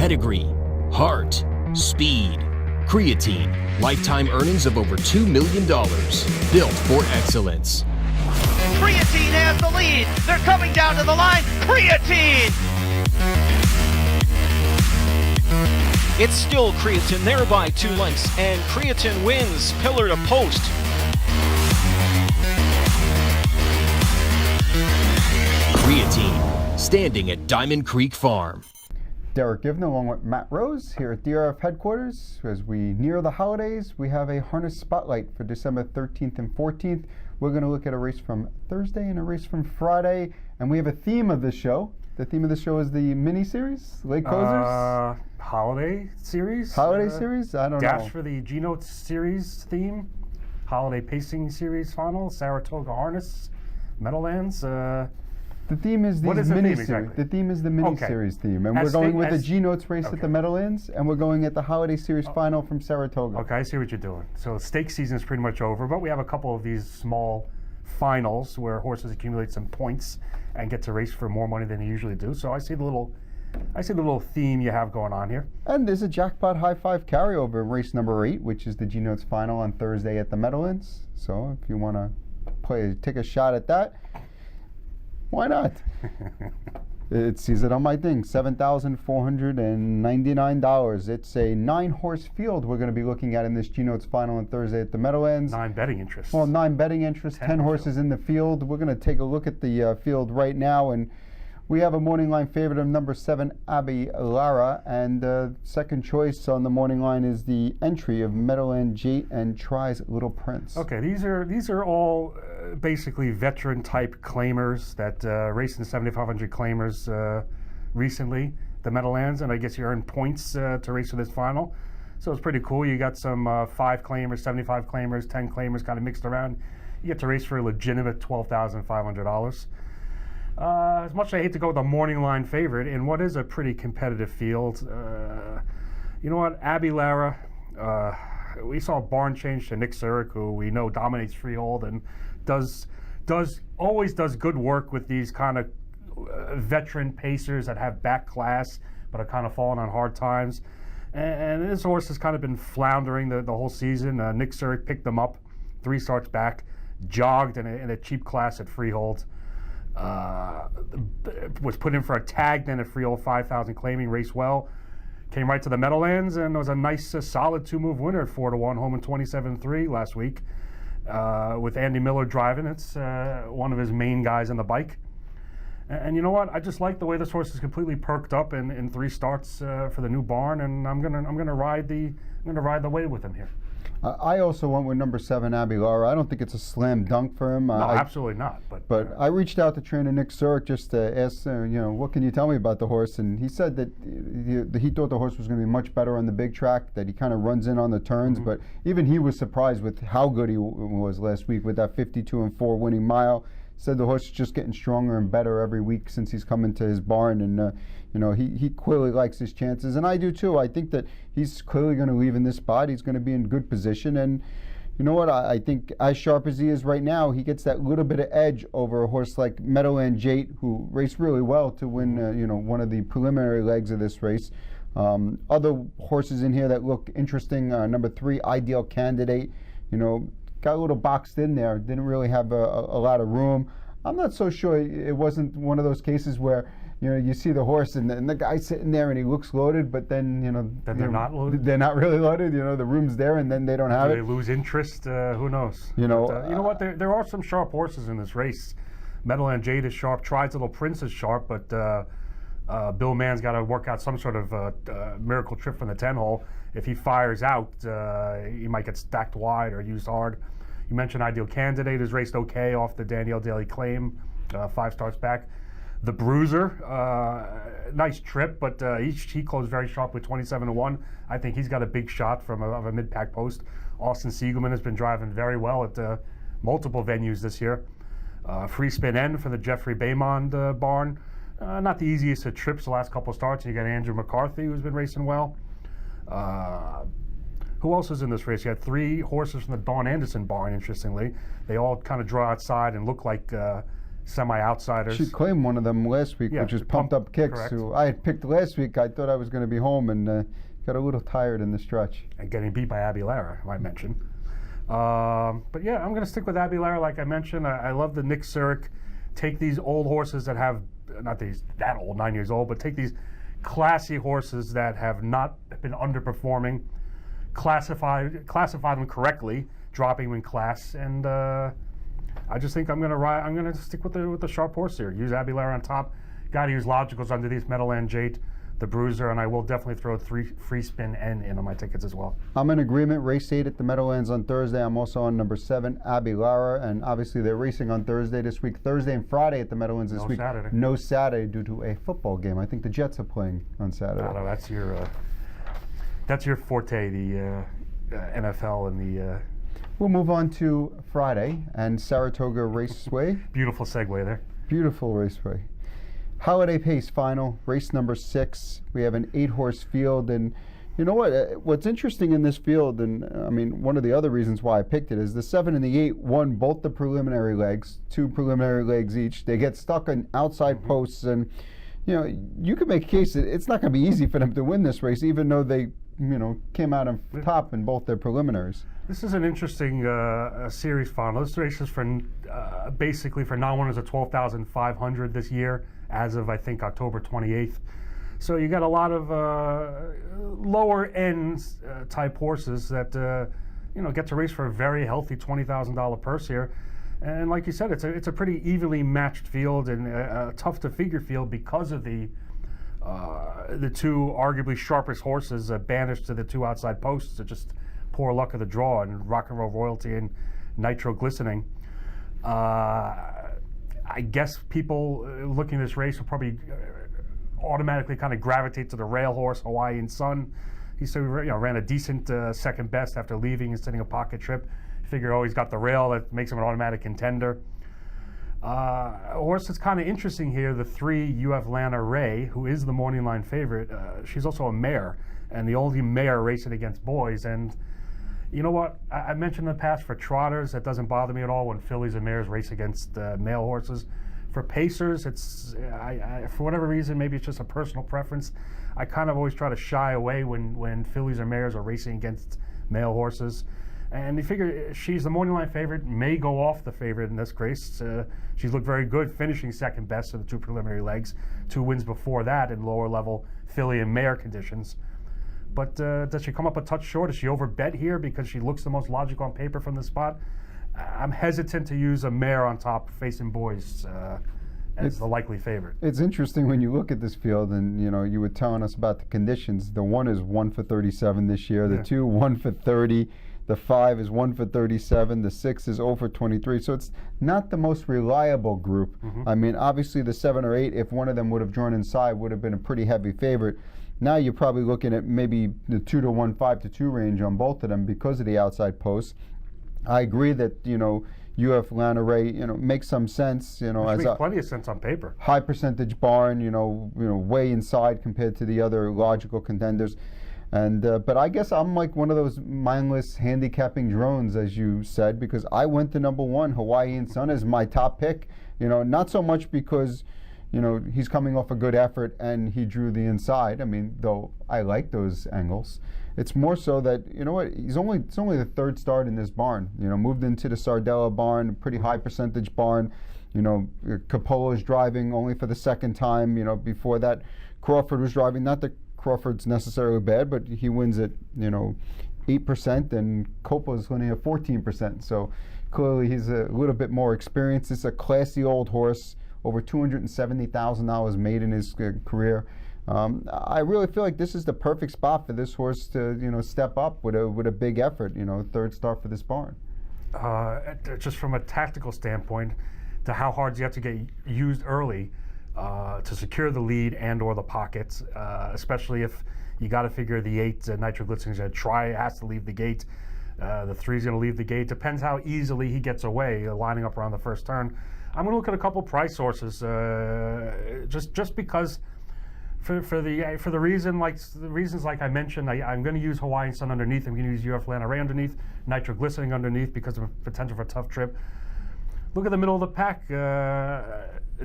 Pedigree, heart, speed, creatine, lifetime earnings of over $2 million. Built for excellence. Creatine has the lead. They're coming down to the line. Creatine! It's still creatine there by 2 lengths, and creatine wins pillar to post. Creatine, standing at Diamond Creek Farm. Derek Giwner along with Matt Rose here at DRF headquarters. As we near the holidays, we have a harness spotlight for December 13th and 14th. We're going to look at a race from Thursday and a race from Friday, and we have a theme of the show. The theme of the show is the mini-series, Late Closers? Holiday series? Holiday series? I don't know. Dash for the G-Note series theme. Holiday Pacing Series final. Saratoga Harness. Meadowlands. The theme is the mini-series. Exactly? The theme is the mini-series theme. And we're going with the G-Notes race at the Meadowlands, and we're going at the Holiday Series final from Saratoga. Okay, I see what you're doing. So stake season is pretty much over, but we have a couple of these small finals where horses accumulate some points and get to race for more money than they usually do. So I see the little theme you have going on here. And there's a jackpot high five carryover in race number 8, which is the G-Notes final on Thursday at the Meadowlands. So if you want to take a shot at that, why not? It sees it on my thing, $7,499. It's a 9-horse field we're going to be looking at in this G-Notes final on Thursday at the Meadowlands. 9 betting interests. Well, 9 betting interests, 10 horses in the field. We're going to take a look at the field right now, and we have a morning line favorite of number 7, Abby Lara, and second choice on the morning line is the entry of Meadowland Jate and Try's Little Prince. Okay, these are all basically veteran type claimers that raced in the 7,500 claimers recently, the Meadowlands, and I guess you earn points to race for this final. So it's pretty cool. You got some 5 claimers, 75 claimers, 10 claimers kind of mixed around. You get to race for a legitimate $12,500. As much as I hate to go with a morning line favorite in what is a pretty competitive field, you know what, Abby Lara, we saw a barn change to Nick Zurich, who we know dominates freehold and always does good work with these kind of veteran pacers that have back class but are kind of falling on hard times. And this horse has kind of been floundering the whole season. Nick Zurich picked them up 3 starts back, jogged in a cheap class at freehold. Was put in for a tag then at freehold 5,000 claiming, raced well, came right to the Meadowlands and was a nice solid 2-move winner at 4-1 home in 27-3 last week with Andy Miller driving. It's one of his main guys on the bike, and you know what, I just like the way this horse is completely perked up in 3 starts for the new barn, and I'm gonna ride the way with him here. I also went with number 7, Abby Lara. I don't think it's a slam dunk for him. No, absolutely not. But I reached out to trainer Nick Zurich just to ask, what can you tell me about the horse? And he said that he thought the horse was going to be much better on the big track, that he kind of runs in on the turns. Mm-hmm. But even he was surprised with how good he was last week with that 52-4 winning mile. Said the horse is just getting stronger and better every week since he's come into his barn, and he clearly likes his chances, and I do too. I think that he's clearly going to leave in this spot. He's going to be in good position, and you know what? I think as sharp as he is right now, he gets that little bit of edge over a horse like Meadowland Jate, who raced really well to win one of the preliminary legs of this race. Other horses in here that look interesting. Number 3, Ideal Candidate. Got a little boxed in there, didn't really have a lot of room. I'm not so sure it wasn't one of those cases where you see the horse and the guy's sitting there and he looks loaded, but then then they're not loaded. They're not really loaded. The room's there and then they don't have it. They lose interest. Who knows? You know what? There are some sharp horses in this race. Meadowland Jade is sharp. Try's Little Prince is sharp, but Bill Mann's got to work out some sort of miracle trip from the 10-hole. If he fires out, he might get stacked wide or used hard. You mentioned Ideal Candidate has raced okay off the Danielle Daly claim, 5 starts back. The Bruiser, nice trip, but he closed very sharply, 27-1. I think he's got a big shot from a mid-pack post. Austin Siegelman has been driving very well at multiple venues this year. Free Spin N for the Jeffrey Baymond barn. Not the easiest of trips the last couple of starts. You got Andrew McCarthy, who's been racing well. Who else is in this race? You had 3 horses from the Dawn Anderson barn, interestingly. They all kind of draw outside and look like semi-outsiders. She claimed one of them last week, which is Pumped Up Kicks, correct. who I had picked last week. I thought I was going to be home and got a little tired in the stretch. And getting beat by Abby Lara, I might mention. But yeah, I'm going to stick with Abby Lara, like I mentioned. I love the Nick Zurich. Take these old horses that have, not these that old, 9 years old, but take these classy horses that have not been underperforming, classify them correctly, dropping them in class, and I just think I'm going to stick with the sharp horse here. Use Abby Lara on top. Got to use logicals underneath, Meadowland Jade, the Bruiser, and I will definitely throw 3 free spin N in on my tickets as well. I'm in agreement. Race 8 at the Meadowlands on Thursday. I'm also on number 7, Abby Lara, and obviously they're racing on Thursday this week. Thursday and Friday at the Meadowlands this week. Saturday. No Saturday due to a football game. I think the Jets are playing on Saturday. No, that's your forte, the NFL and the. We'll move on to Friday and Saratoga Raceway. Beautiful segue there. Beautiful raceway. Holiday Pace final, race number 6. We have an 8-horse field, and you know what? What's interesting in this field, and I mean, one of the other reasons why I picked it is the 7 and the 8 won both the preliminary legs, 2 preliminary legs each. They get stuck on outside posts, and you know, you could make a case that it's not going to be easy for them to win this race, even though they, you know, came out on top in both their preliminaries. This is an interesting series final. This race is for basically for non-winners of 12,500 this year, as of I think October 28th. So you got a lot of lower end type horses that you know, get to race for a very healthy $20,000 purse here. And like you said, it's a pretty evenly matched field and a tough to figure field because of the 2 arguably sharpest horses banished to the 2 outside posts. It's just poor luck of the draw, and Rock and Roll Royalty and Nitro Glistening. I guess people looking at this race will probably automatically kind of gravitate to the rail horse, Hawaiian Sun. He said, you know, ran a decent second best after leaving and sitting a pocket trip. Figure, oh, he's got the rail that makes him an automatic contender. A horse that's kind of interesting here, the 3 UF Lana Ray, who is the morning line favorite. She's also a mare, and the only mare racing against boys. And you know what? I mentioned in the past, for trotters, that doesn't bother me at all when fillies and mares race against male horses. For pacers, it's for whatever reason, maybe it's just a personal preference. I kind of always try to shy away when fillies or mares are racing against male horses. And you figure she's the morning line favorite, may go off the favorite in this race. She's looked very good, finishing second best of the 2 preliminary legs, 2 wins before that in lower level filly and mare conditions. But does she come up a touch short? Is she overbet here because she looks the most logical on paper from the spot? I'm hesitant to use a mare on top facing boys as the likely favorite. It's interesting when you look at this field, and you know, you were telling us about the conditions. The 1 is 1 for 37 this year. The 2, 1 for 30. The 5 is 1 for 37. The 6 is 0 for 23. So it's not the most reliable group. I mean, obviously the 7 or 8, if one of them would have drawn inside, would have been a pretty heavy favorite. Now you're probably looking at maybe the 2 to 1, 5 to 2 range on both of them because of the outside posts. I agree that, you know, UF Lana Ray, you know, makes some sense, you know, Which as makes plenty of sense on paper. High percentage barn, you know, way inside compared to the other logical contenders. And but I guess I'm like one of those mindless handicapping drones, as you said, because I went to number 1, Hawaiian Sun, as my top pick. You know, not so much because, you know, he's coming off a good effort and he drew the inside. I mean, though I like those angles. It's more so that, you know what, it's only the 3rd start in this barn. You know, moved into the Sardella barn, pretty high percentage barn. You know, Cappola's driving only for the 2nd time. You know, before that, Crawford was driving. Not that Crawford's necessarily bad, but he wins at, you know, 8%, and Coppola's only at 14%. So clearly he's a little bit more experienced. It's a classy old horse, over $270,000 made in his career. I really feel like this is the perfect spot for this horse to, you know, step up with a big effort. You know, 3rd start for this barn. Just from a tactical standpoint, to how hard you have to get used early to secure the lead and or the pockets, especially if you got to figure the 8 Nitro Glistening's going to try, has to leave the gate. The 3's going to leave the gate. Depends how easily he gets away, lining up around the 1st turn. I'm going to look at a couple price sources, just because. For the reasons like I mentioned, I'm going to use Hawaiian Sun underneath. I'm going to use UF Lana Ray underneath, Nitro Glistening underneath because of the potential for a tough trip. Look at the middle of the pack.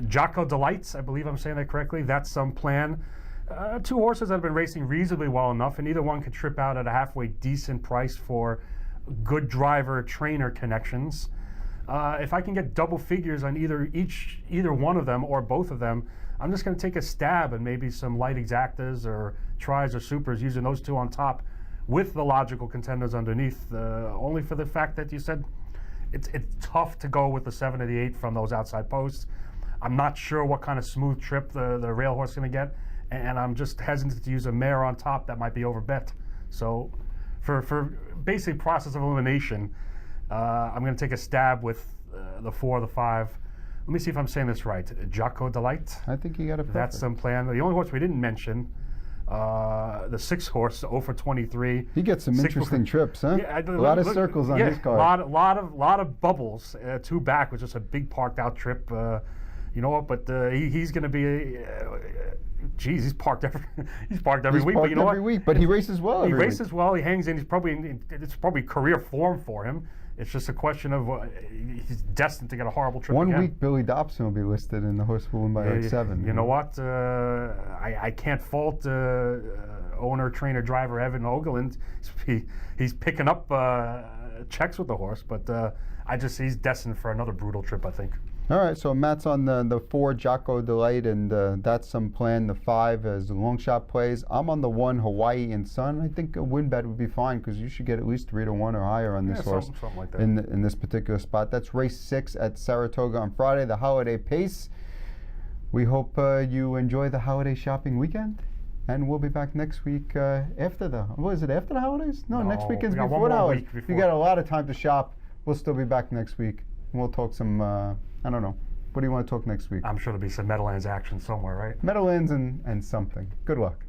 Jocko Delights, I believe I'm saying that correctly. That's some plan. Two horses that have been racing reasonably well enough, and either one could trip out at a halfway decent price for good driver-trainer connections. If I can get double figures on either one of them or both of them, I'm just going to take a stab at maybe some light exactas or tries or supers, using those two on top with the logical contenders underneath, only for the fact that you said it's tough to go with the 7 or the 8 from those outside posts. I'm not sure what kind of smooth trip the rail horse is going to get, and I'm just hesitant to use a mare on top that might be overbet. So for basic process of elimination, I'm going to take a stab with the 4 or the 5. Let me see if I'm saying this right. Jocko Delight. I think you got it perfect. That's some plan. The only horse we didn't mention, the 6 horse, 0 for 23. He gets some interesting trips, huh? Yeah, a lot of circles on his card. lot of bubbles. 2 back was just a big parked out trip. You know what? But he's going to be. Geez, he's parked every week. But you know every what? week, but he races well. He races well. He hangs in. It's probably career form for him. It's just a question of he's destined to get a horrible trip. One again. week, Billy Dobson will be listed, and the horse will win by like 7. You know what? I can't fault owner, trainer, driver Evan Ogeland. He's picking up checks with the horse, but he's destined for another brutal trip, I think. All right, so Matt's on the 4, Jocko Delight, and that's some plan. The 5 as the long shot plays. I'm on the 1, Hawaii and Sun. I think a win bet would be fine because you should get at least 3 to 1 or higher on this horse. Something like that. In this particular spot. That's race 6 at Saratoga on Friday, the holiday pace. We hope you enjoy the holiday shopping weekend. And we'll be back next week after the holidays? No, next weekend's before the holidays. You got a lot of time to shop. We'll still be back next week. We'll talk some, I don't know. What do you want to talk next week? I'm sure there'll be some Meadowlands action somewhere, right? Meadowlands and something. Good luck.